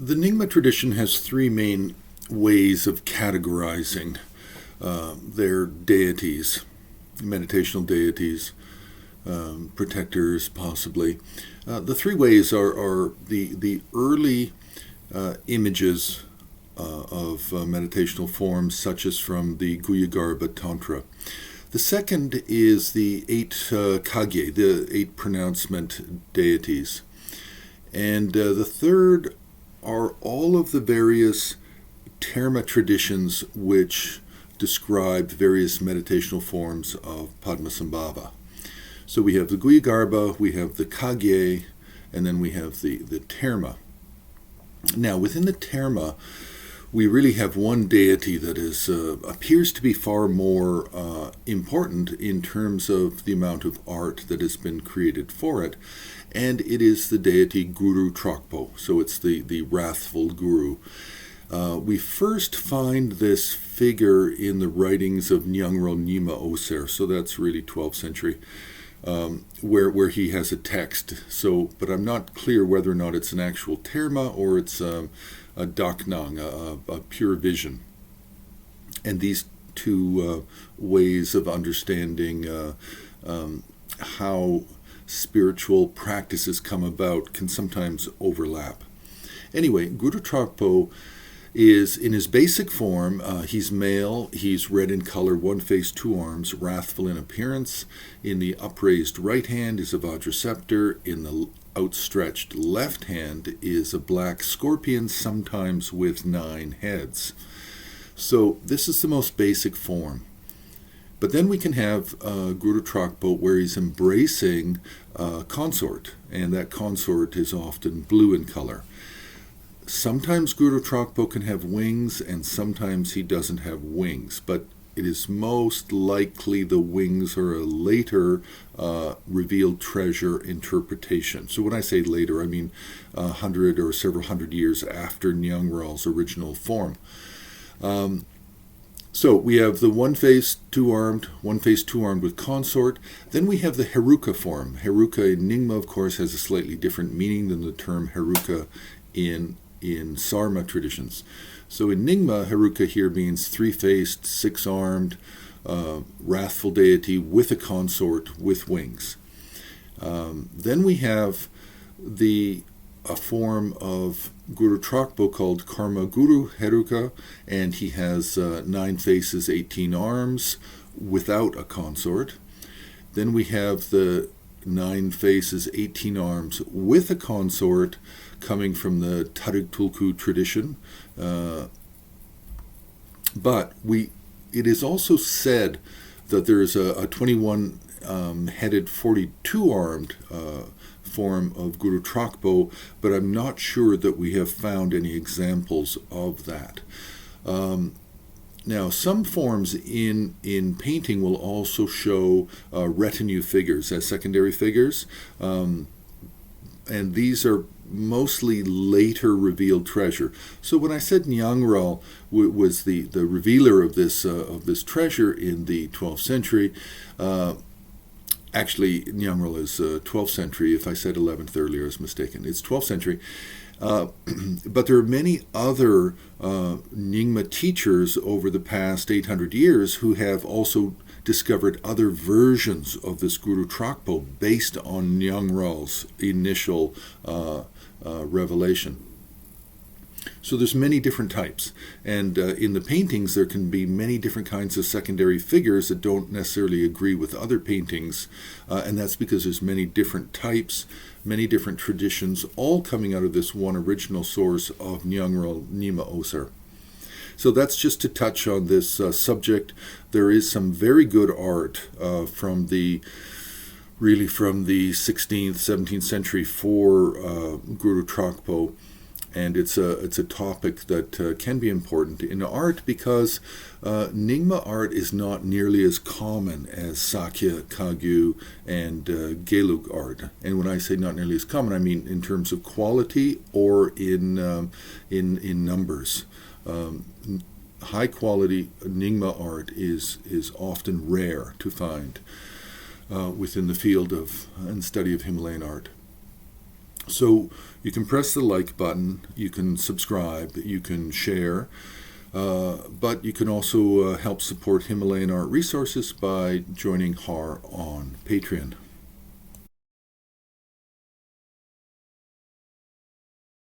The Nyingma tradition has three main ways of categorizing their deities, meditational deities, protectors, possibly. The three ways are the early images of meditational forms, such as from the guruyoga Tantra. The second is the eight kagye, the eight pronouncement deities. And the third are all of the various terma traditions which describe various meditational forms of Padmasambhava. So we have the guruyoga, we have the kagye, and then we have the terma. Now, within the terma, we really have one deity that appears to be far more important in terms of the amount of art that has been created for it, and it is the deity Guru Dragpo. So it's the wrathful guru. We first find this figure in the writings of Nyangral Nyima Ozer, so that's really 12th century, where he has a text. So, but I'm not clear whether or not it's an actual terma or it's a daknang, a pure vision. And these two ways of understanding how spiritual practices come about can sometimes overlap. Anyway, Guru Dragpo is, in his basic form, he's male, he's red in color, one face, two arms, wrathful in appearance. In the upraised right hand is a Vajra scepter. In the outstretched left hand is a black scorpion, sometimes with 9 heads. So this is the most basic form. But then we can have Guru Dragpo where he's embracing consort, and that consort is often blue in color. Sometimes Guru Dragpo can have wings, and sometimes he doesn't have wings, but it is most likely the wings are a later revealed treasure interpretation. So when I say later, I mean 100 or several hundred years after Nyangral's original form. So we have the one face, two armed with consort. Then we have the Heruka form. Heruka in Nyingma, of course, has a slightly different meaning than the term Heruka in Sarma traditions. So in Nyingma, Heruka here means three-faced, six-armed, wrathful deity with a consort with wings. Then we have a form of Guru Dragpo called Karma Guru Heruka, and he has 9 faces, 18 arms, without a consort. Then we have the 9 faces, 18 arms, with a consort, coming from the Tarik Tulku tradition. But it is also said that there is a 21-headed, 42-armed form of Guru Dragpo, but I'm not sure that we have found any examples of that. Now, some forms in painting will also show retinue figures as secondary figures, and these are mostly later revealed treasure. So when I said Nyangral was the revealer of this treasure in the 12th century, actually Nyangral is 12th century. If I said 11th earlier, I was mistaken. It's 12th century. But there are many other Nyingma teachers over the past 800 years who have also discovered other versions of this Guru Dragpo based on Nyangral's initial revelation. So there's many different types, and in the paintings there can be many different kinds of secondary figures that don't necessarily agree with other paintings, and that's because there's many different types, many different traditions, all coming out of this one original source of Nyangral Nyima Ozer. So that's just to touch on this subject. There is some very good art from the 16th, 17th century for Guru Dragpo. And it's a topic that can be important in art because Nyingma art is not nearly as common as Sakya, Kagyu, and Gelug art. And when I say not nearly as common, I mean in terms of quality or in numbers. High quality Nyingma art is often rare to find within the field of and study of Himalayan art. So you can press the like button, you can subscribe, you can share, but you can also help support Himalayan art resources by joining HAR on Patreon.